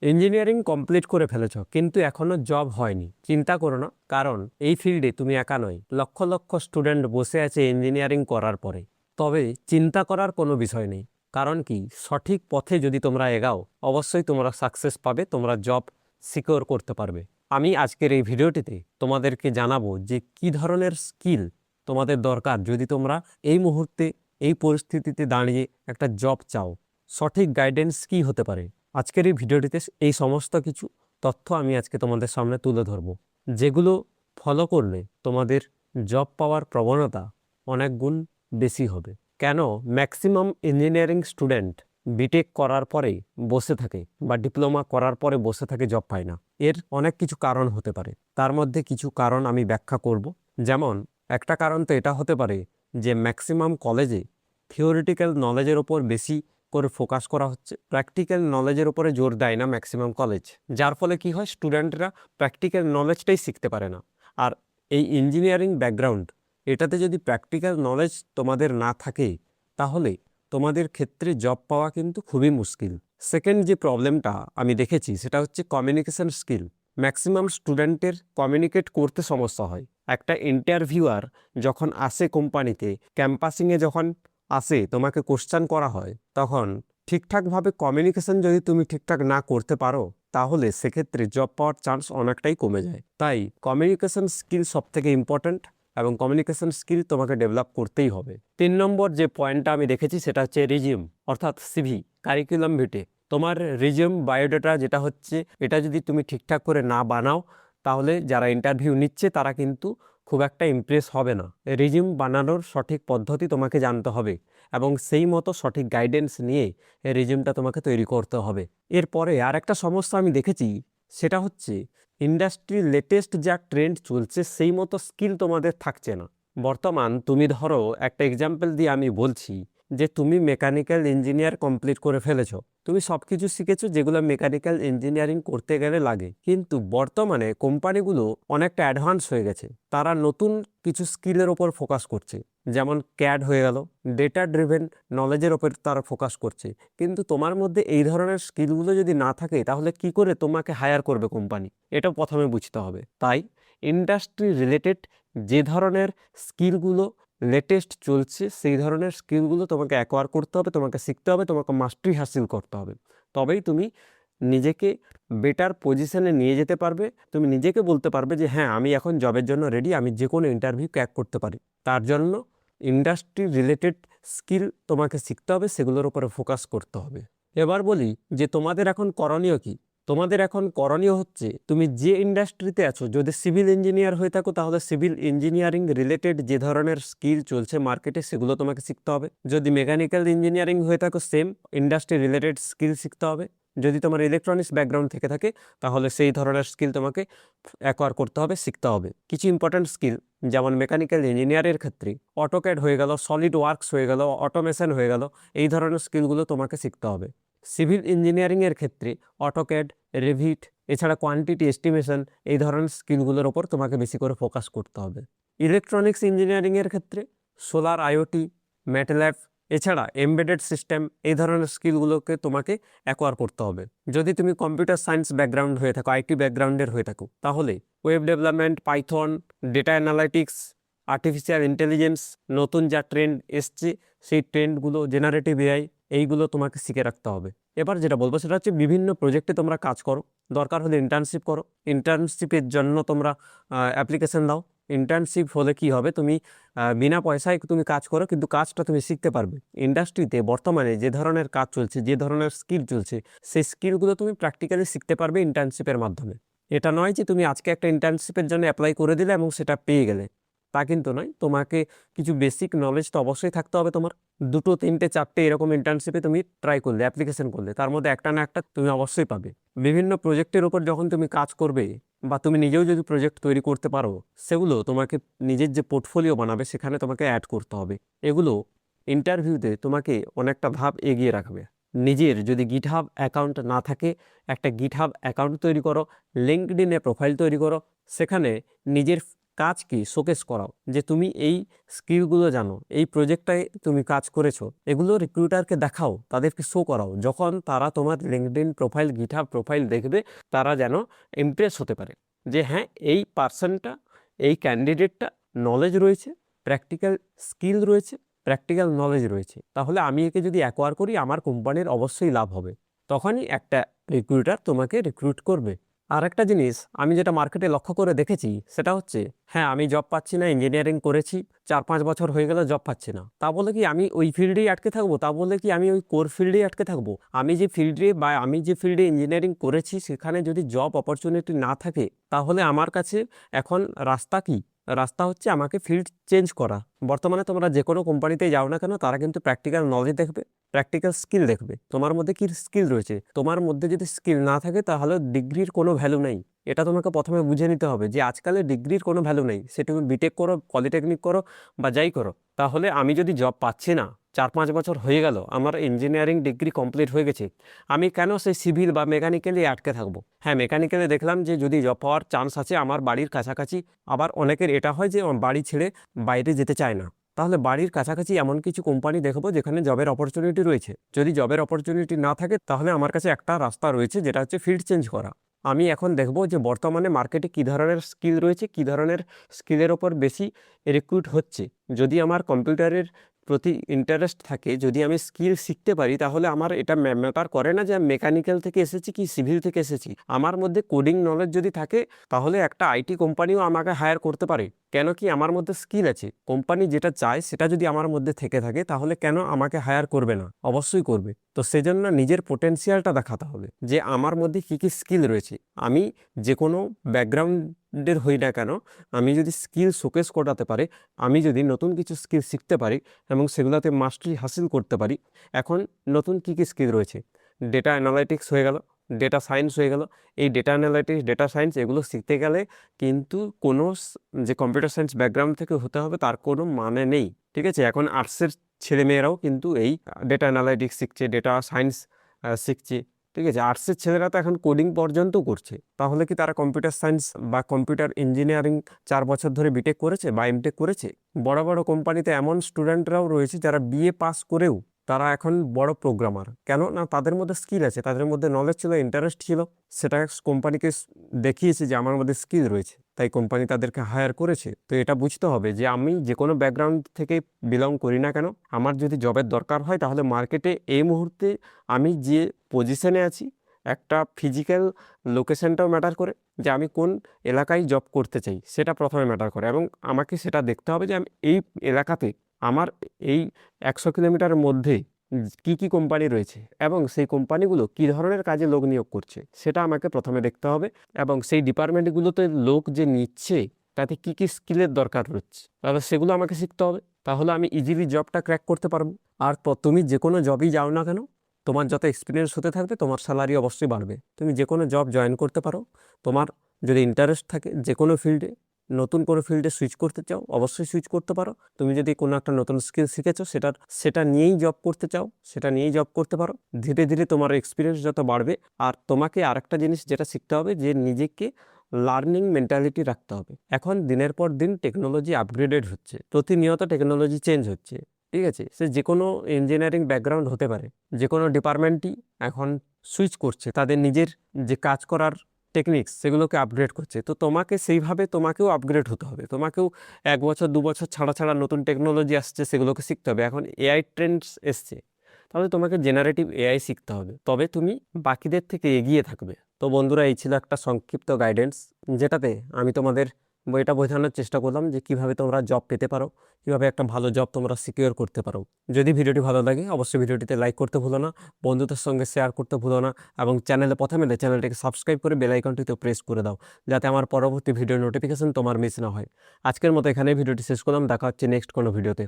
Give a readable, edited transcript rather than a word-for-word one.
Engineering complete করে ফেলেছ কিন্তু এখনো জব হয়নি, চিন্তা করো না, কারণ এই ফিল্ডে তুমি একা নয়, লক্ষ লক্ষ স্টুডেন্ট বসে আছে ইঞ্জিনিয়ারিং করার পরে। তবে চিন্তা করার কোনো বিষয় নেই, কারণ কি সঠিক পথে যদি তোমরা এগাও অবশ্যই তোমরা সাকসেস পাবে, তোমরা জব সিকিউর করতে পারবে। আমি আজকের এই ভিডিওটিতে তোমাদেরকে জানাবো যে কি ধরনের স্কিল তোমাদের দরকার যদি তোমরা এই মুহূর্তে এই পরিস্থিতিতে দাঁড়িয়ে একটা জব চাও। সঠিক গাইডেন্স কি হতে পারে, আজকের এই ভিডিওটিতে এই সমস্ত কিছু তথ্য আমি আজকে তোমাদের সামনে তুলে ধরব, যেগুলো ফলো করলে তোমাদের জব পাওয়ার প্রবণতা অনেক গুণ বেশি হবে। কেন ম্যাক্সিমাম ইঞ্জিনিয়ারিং স্টুডেন্ট বিটেক করার পরে বসে থাকে বা ডিপ্লোমা করার পরে বসে থাকে, জব পায় না? এর অনেক কিছু কারণ হতে পারে, তার মধ্যে কিছু কারণ আমি ব্যাখ্যা করব। যেমন একটা কারণ তো এটা হতে পারে যে ম্যাক্সিমাম কলেজে থিওরিটিক্যাল নলেজের ওপর বেশি করে ফোকাস করা হচ্ছে, প্র্যাকটিক্যাল নলেজের উপরে জোর দেয় না ম্যাক্সিমাম কলেজ, যার ফলে কি হয়, স্টুডেন্টরা প্র্যাকটিক্যাল নলেজটাই শিখতে পারে না। আর এই ইঞ্জিনিয়ারিং ব্যাকগ্রাউন্ড, এটাতে যদি প্র্যাকটিক্যাল নলেজ তোমাদের না থাকে তাহলে তোমাদের ক্ষেত্রে জব পাওয়া কিন্তু খুবই মুশকিল। সেকেন্ড যে প্রবলেমটা আমি দেখেছি সেটা হচ্ছে কমিউনিকেশন স্কিল। ম্যাক্সিমাম স্টুডেন্টের কমিউনিকেট করতে সমস্যা হয়। একটা ইন্টারভিউয়ার যখন আসে কোম্পানিতে, ক্যাম্পাসিংয়ে যখন আসে, তোমাকে কোশ্চেন করা হয়, তখন ঠিকঠাকভাবে কমিউনিকেশন যদি তুমি ঠিকঠাক না করতে পারো তাহলে সেক্ষেত্রে জব পাওয়ার চান্স অনেকটাই কমে যায়। তাই কমিউনিকেশন স্কিল সবথেকে ইম্পর্ট্যান্ট এবং কমিউনিকেশন স্কিল তোমাকে ডেভেলপ করতেই হবে। 3 নম্বর যে পয়েন্টটা আমি দেখেছি সেটা হচ্ছে রিজিউম, অর্থাৎ সিভি, কারিকুলাম ভিটে। তোমার রিজিউম বায়োডাটা যেটা হচ্ছে, এটা যদি তুমি ঠিকঠাক করে না বানাও তাহলে যারা ইন্টারভিউ নিচ্ছে তারা কিন্তু খুব একটা ইমপ্রেস হবে না। রিজিউম বানানোর সঠিক পদ্ধতি তোমাকে জানতে হবে এবং সেই মতো সঠিক গাইডেন্স নিয়ে রিজিউমটা তোমাকে তৈরি করতে হবে। এরপরে আর একটা সমস্যা আমি দেখেছি, সেটা হচ্ছে ইন্ডাস্ট্রির লেটেস্ট যা ট্রেন্ড চলছে সেই মতো স্কিল তোমাদের থাকছে না। বর্তমান তুমি ধরো একটা এক্সাম্পল দিয়ে আমি বলছি যে তুমি মেকানিক্যাল ইঞ্জিনিয়ার কমপ্লিট করে ফেলেছো, তুমি সব কিছু শিখেছো যেগুলো মেকানিক্যাল ইঞ্জিনিয়ারিং করতে গেলে লাগে, কিন্তু বর্তমানে কোম্পানিগুলো অনেকটা অ্যাডভান্স হয়ে গেছে, তারা নতুন কিছু স্কিলের ওপর ফোকাস করছে, যেমন ক্যাড হয়ে গেল, ডেটা ড্রিভেন নলেজের ওপর তারা ফোকাস করছে। কিন্তু তোমার মধ্যে এই ধরনের স্কিলগুলো যদি না থাকে তাহলে কি করে তোমাকে হায়ার করবে কোম্পানি, এটা প্রথমে বুঝতে হবে। তাই ইন্ডাস্ট্রি রিলেটেড যে ধরনের স্কিলগুলো লেটেস্ট চলছে সেই ধরনের স্কিলগুলো তোমাকে অ্যাকোয়ার করতে হবে, তোমাকে শিখতে হবে, তোমাকে মাস্টারি হাসিল করতে হবে। তবেই তুমি নিজেকে বেটার পজিশনে নিয়ে যেতে পারবে, তুমি নিজেকে বলতে পারবে যে হ্যাঁ আমি এখন জবের জন্য রেডি, আমি যে কোনো ইন্টারভিউ ক্র্যাক করতে পারি। তার জন্য ইন্ডাস্ট্রি রিলেটেড স্কিল তোমাকে শিখতে হবে, সেগুলোর উপরে ফোকাস করতে হবে। এবার বলি যে তোমাদের এখন করণীয় কি। তোমাদের এখন করণীয় হচ্ছে, তুমি যে ইন্ডাস্ট্রিতে আছো, যদি সিভিল ইঞ্জিনিয়ার হয়ে থাকো তাহলে সিভিল ইঞ্জিনিয়ারিং রিলেটেড যে ধরনের স্কিল চলছে মার্কেটে সেগুলো তোমাকে শিখতে হবে। যদি মেকানিক্যাল ইঞ্জিনিয়ারিং হয়ে থাকো সেম ইন্ডাস্ট্রি রিলেটেড স্কিল শিখতে হবে। যদি তোমার ইলেকট্রনিক্স ব্যাকগ্রাউন্ড থেকে থাকে তাহলে সেই ধরনের স্কিল তোমাকে অ্যাকোয়ার করতে হবে, শিখতে হবে। কিছু ইম্পর্ট্যান্ট স্কিল যেমন মেকানিক্যাল ইঞ্জিনিয়ারের ক্ষেত্রে অটোক্যাড হয়ে গেল, সলিড ওয়ার্কস হয়ে গেল, অটোমেশন হয়ে গেল, এই ধরনের স্কিলগুলো তোমাকে শিখতে হবে। সিভিল ইঞ্জিনিয়ারিংয়ের ক্ষেত্রে অটোক্যাড, রেভিট, এছাড়া কোয়ান্টিটি এস্টিমেশন, এই ধরনের স্কিলগুলোর ওপর তোমাকে বেশি করে ফোকাস করতে হবে। ইলেকট্রনিক্স ইঞ্জিনিয়ারিংয়ের ক্ষেত্রে সোলার, আইওটি, ম্যাটল্যাব, এছাড়া এমবেডেড সিস্টেম, এই ধরনের স্কিলগুলোকে তোমাকে অ্যাকোয়ার করতে হবে। যদি তুমি কম্পিউটার সায়েন্স ব্যাকগ্রাউন্ড হয়ে থাকো, আইটি ব্যাকগ্রাউন্ডের হয়ে থাকো, তাহলে web development, Python, data analytics, artificial intelligence, নতুন যা ট্রেন্ড এসছে সেই ট্রেন্ডগুলো, জেনারেটিভ এআই, এইগুলো তোমাকে শিখে রাখতে হবে। এবার যেটা বলবো সেটা হচ্ছে বিভিন্ন প্রজেক্টে তোমরা কাজ করো, দরকার হলে ইন্টার্নশিপ করো, ইন্টার্নশিপের জন্য তোমরা অ্যাপ্লিকেশন দাও। ইন্টার্নশিপ হলে কি হবে, তুমি বিনা পয়সায় তুমি কাজ করো কিন্তু কাজটা তুমি শিখতে পারবে। ইন্ডাস্ট্রিতে বর্তমানে যে ধরনের কাজ চলছে, যে ধরনের স্কিল চলছে, সেই স্কিলগুলো তুমি প্র্যাকটিক্যালি শিখতে পারবে ইন্টার্নশিপের মাধ্যমে। এটা নয় যে তুমি আজকে একটা ইন্টার্নশিপের জন্য অ্যাপ্লাই করে দিলে এবং সেটা পেয়ে গেলে, তা কিন্তু নয়। তোমাকে কিছু বেসিক নলেজ তো অবশ্যই থাকতে হবে তোমার। 2, 3, 4 এরকম ইন্টার্নশিপে তুমি ট্রাই করলে, অ্যাপ্লিকেশন করলে, তার মধ্যে একটা না একটা তুমি অবশ্যই পাবে। বিভিন্ন প্রজেক্টের উপর যখন তুমি কাজ করবে বা তুমি নিজেও যদি প্রজেক্ট তৈরি করতে পারো, সেগুলো তোমাকে নিজের যে পোর্টফোলিও বানাবে সেখানে তোমাকে অ্যাড করতে হবে। এগুলো ইন্টারভিউতে তোমাকে অনেকটা ধাপ এগিয়ে রাখবে। নিজের যদি গিটহাব অ্যাকাউন্ট না থাকে, একটা গিটহাব অ্যাকাউন্ট তৈরি করো, লিঙ্কডইনে প্রোফাইল তৈরি করো, সেখানে নিজের কাজ কি শোকেস করাও, যে তুমি এই স্কিলগুলো জানো, এই প্রজেক্টটায় তুমি কাজ করেছো, এগুলো রিক্রুটারকে দেখাও, তাদেরকে শো করাও। যখন তারা তোমার লিঙ্কডইন প্রোফাইল, গিটহাব প্রোফাইল দেখবে, তারা যেন ইমপ্রেস হতে পারে যে হ্যাঁ, এই পার্সনটা, এই ক্যান্ডিডেটটা নলেজ রয়েছে, প্র্যাকটিক্যাল স্কিল রয়েছে, প্র্যাকটিক্যাল নলেজ রয়েছে, তাহলে আমি একে যদি অ্যাকোয়ার করি আমার কোম্পানির অবশ্যই লাভ হবে। তখনই একটা রিক্রুটার তোমাকে রিক্রুট করবে। আর একটা জিনিস আমি যেটা মার্কেটে লক্ষ্য করে দেখেছি সেটা হচ্ছে, হ্যাঁ আমি জব পাচ্ছি না, ইঞ্জিনিয়ারিং করেছি 4-5 বছর হয়ে গেল জব পাচ্ছি না, তা বলে কি আমি ওই ফিল্ডেই আটকে থাকবো? তা বলে কি আমি ওই কোর ফিল্ডেই আটকে থাকবো? আমি যে ফিল্ডে বা আমি যে ফিল্ডে ইঞ্জিনিয়ারিং করেছি সেখানে যদি জব অপরচুনিটি না থাকে, তাহলে আমার কাছে এখন রাস্তা কি? রাস্তা হচ্ছে আমাকে ফিল্ড চেঞ্জ করা। বর্তমানে তোমরা যে কোনো কোম্পানিতেই যাও না কেন, তারা কিন্তু প্র্যাকটিক্যাল নলেজ দেখবে, প্র্যাকটিক্যাল স্কিল দেখবে, তোমার মধ্যে কি স্কিল রয়েছে। তোমার মধ্যে যদি স্কিল না থাকে তাহলে ডিগ্রির কোনো ভ্যালু নেই। এটা তোমাকে প্রথমে বুঝে নিতে হবে যে আজকালে ডিগ্রির কোনো ভ্যালু নেই। সে তুমি বিটেক করো, পলিটেকনিক করো বা যাই করো। তাহলে আমি যদি জব পাচ্ছি না, 4-5 বছর হয়ে গেল, আমার ইঞ্জিনিয়ারিং ডিগ্রি কমপ্লিট হয়ে গেছে, আমি কেন সেই সিভিল বা মেকানিক্যালি আটকে থাকবো? হ্যাঁ, মেকানিক্যালে দেখলাম যে যদি জব পাওয়ার চান্স আছে আমার বাড়ির কাছাকাছি, আবার অনেকের এটা হয় যে বাড়ি ছেড়ে বাইরে যেতে চায় না, তাহলে বাড়ির কাছাকাছি এমন কিছু কোম্পানি দেখবো যেখানে জবের অপরচুনিটি রয়েছে। যদি জবের অপরচুনিটি না থাকে তাহলে আমার কাছে একটা রাস্তা রয়েছে, যেটা হচ্ছে ফিল্ড চেঞ্জ করা। আমি এখন দেখব যে বর্তমানে মার্কেটে কী ধরনের স্কিল রয়েছে, কী ধরনের স্কিলের ওপর বেশি রিক্রুট হচ্ছে। যদি আমার কম্পিউটারের প্রতি ইন্টারেস্ট থাকে, যদি আমি স্কিল শিখতে পারি, তাহলে আমার এটা ম্যাটার করে না যে আমি মেকানিক্যাল থেকে এসেছি কি সিভিল থেকে এসেছি। আমার মধ্যে কোডিং নলেজ যদি থাকে, তাহলে একটা আইটি কোম্পানিও আমাকে হায়ার করতে পারে। কেন কি? আমার মধ্যে স্কিল আছে। কোম্পানি যেটা চায় সেটা যদি আমার মধ্যে থেকে থাকে, তাহলে কেন আমাকে হায়ার করবে না? অবশ্যই করবে। তো সেজন্য নিজের পোটেনশিয়ালটা দেখাতে হবে যে আমার মধ্যে কী কী স্কিল রয়েছে। আমি যে কোনো ব্যাকগ্রাউন্ডের হই না কেন, আমি যদি স্কিল শোকেস করাতে পারে, আমি যদি নতুন কিছু স্কিল শিখতে পারি এবং সেগুলোতে মাস্টারি হাসিল করতে পারি। এখন নতুন কী কী স্কিল রয়েছে? ডেটা অ্যানালাইটিক্স হয়ে গেল, ডেটা সায়েন্স হয়ে গেল। এই ডেটা অ্যানালাইটিক্স, ডেটা সায়েন্স এগুলো শিখতে গেলে কিন্তু কোনো যে কম্পিউটার সায়েন্স ব্যাকগ্রাউন্ড থেকে হতে হবে তার কোনো মানে নেই। ঠিক আছে? এখন আর্টসের ছেলেমেয়েরাও কিন্তু এই ডেটা অ্যানালাইটিক্স শিখছে, ডেটা সায়েন্স শিখছে। ঠিক আছে? আর্টসের ছেলেরা তো এখন কোডিং পর্যন্ত করছে। তাহলে কি তারা কম্পিউটার সায়েন্স বা কম্পিউটার ইঞ্জিনিয়ারিং 4 বছর ধরে বিটেক করেছে বা এমটেক করেছে? বড় বড় কোম্পানিতে এমন স্টুডেন্টরাও রয়েছে যারা বিএ পাস করেও তারা এখন বড় প্রোগ্রামার। কেন না? তাদের মধ্যে স্কিল আছে, তাদের মধ্যে নলেজ ছিল, ইন্টারেস্ট ছিল। সেটা কোম্পানিকে দেখিয়েছে যে আমার মধ্যে স্কিল রয়েছে, তাই কোম্পানি তাদেরকে হায়ার করেছে। তো এটা বুঝতে হবে যে আমি যে কোনো ব্যাকগ্রাউন্ড থেকে বিলং করি না কেন, আমার যদি জবের দরকার হয় তাহলে মার্কেটে এই মুহূর্তে আমি যে পজিশনে আছি, একটা ফিজিক্যাল লোকেশনটাও ম্যাটার করে, যে আমি কোন এলাকায় জব করতে চাই সেটা প্রথমে ম্যাটার করে। এবং আমাকে সেটা দেখতে হবে যে আমি এই এলাকাতে আমার এই 100 কিলোমিটারের মধ্যে কি কি কোম্পানি রয়েছে এবং সেই কোম্পানিগুলো কী ধরনের কাজে লোক নিয়োগ করছে সেটা আমাকে প্রথমে দেখতে হবে। এবং সেই ডিপার্টমেন্টগুলোতে লোক যে নিচ্ছে তাতে কী কী স্কিলের দরকার হচ্ছে, তাহলে সেগুলো আমাকে শিখতে হবে। তাহলে আমি ইজিলি জবটা ক্র্যাক করতে পারবো। আর তুমি যে কোনো জবই যাও না কেন, তোমার যত এক্সপিরিয়েন্স হতে থাকবে তোমার স্যালারি অবশ্যই বাড়বে। তুমি যে কোনো জব জয়েন করতে পারো। তোমার যদি ইন্টারেস্ট থাকে যে কোনো ফিল্ডে, নতুন কোনো ফিল্ডে সুইচ করতে চাও, অবশ্যই সুইচ করতে পারো। তুমি যদি কোনো একটা নতুন স্কিল শিখেছো, সেটা নিয়েই জব করতে চাও, সেটা নিয়েই জব করতে পারো। ধীরে ধীরে তোমার এক্সপিরিয়েন্স যত বাড়বে। আর তোমাকে আরেকটা জিনিস যেটা শিখতে হবে, যে নিজেকে লার্নিং মেন্টালিটি রাখতে হবে। এখন দিনের পর দিন টেকনোলজি আপগ্রেডেড হচ্ছে, প্রতিনিয়ত টেকনোলজি চেঞ্জ হচ্ছে। ঠিক আছে? সে যে কোনো ইঞ্জিনিয়ারিং ব্যাকগ্রাউন্ড হতে পারে, যে কোনো ডিপার্টমেন্টই এখন সুইচ করছে, তাদের নিজের যে কাজ করার টেকনিক্স সেগুলোকে আপগ্রেড করছে। তো তোমাকে সেইভাবে তোমাকেও আপগ্রেড হতে হবে। তোমাকেও 1 বছর 2 বছর ছাড়া ছাড়া নতুন টেকনোলজি আসছে সেগুলোকে শিখতে হবে। এখন এআই ট্রেন্ডস এসছে, তাহলে তোমাকে জেনারেটিভ এআই শিখতে হবে, তবে তুমি বাকিদের থেকে এগিয়ে থাকবে। তো বন্ধুরা, এই ছিল একটা সংক্ষিপ্ত গাইডেন্স, যেটাতে আমি তোমাদের এটা বোঝানোর চেষ্টা করলাম যে কিভাবে তোমরা জব পেতে পারো, কিভাবে একটা ভালো জব তোমরা সিকিউর করতে পারো। যদি ভিডিওটি ভালো লাগে অবশ্যই ভিডিওটিতে লাইক করতে ভুলো না, বন্ধুদের সঙ্গে শেয়ার করতে ভুলো না, এবং চ্যানেলে প্রথমে চ্যানেলটিকে সাবস্ক্রাইব করে বেল আইকনটিতে প্রেস করে দাও, যাতে আমার পরবর্তী ভিডিওর নোটিফিকেশন তোমার মিস না হয়। আজকের মতো এখানে ভিডিওটি শেষ করলাম। দেখা হচ্ছে নেক্সট কোনো ভিডিওতে।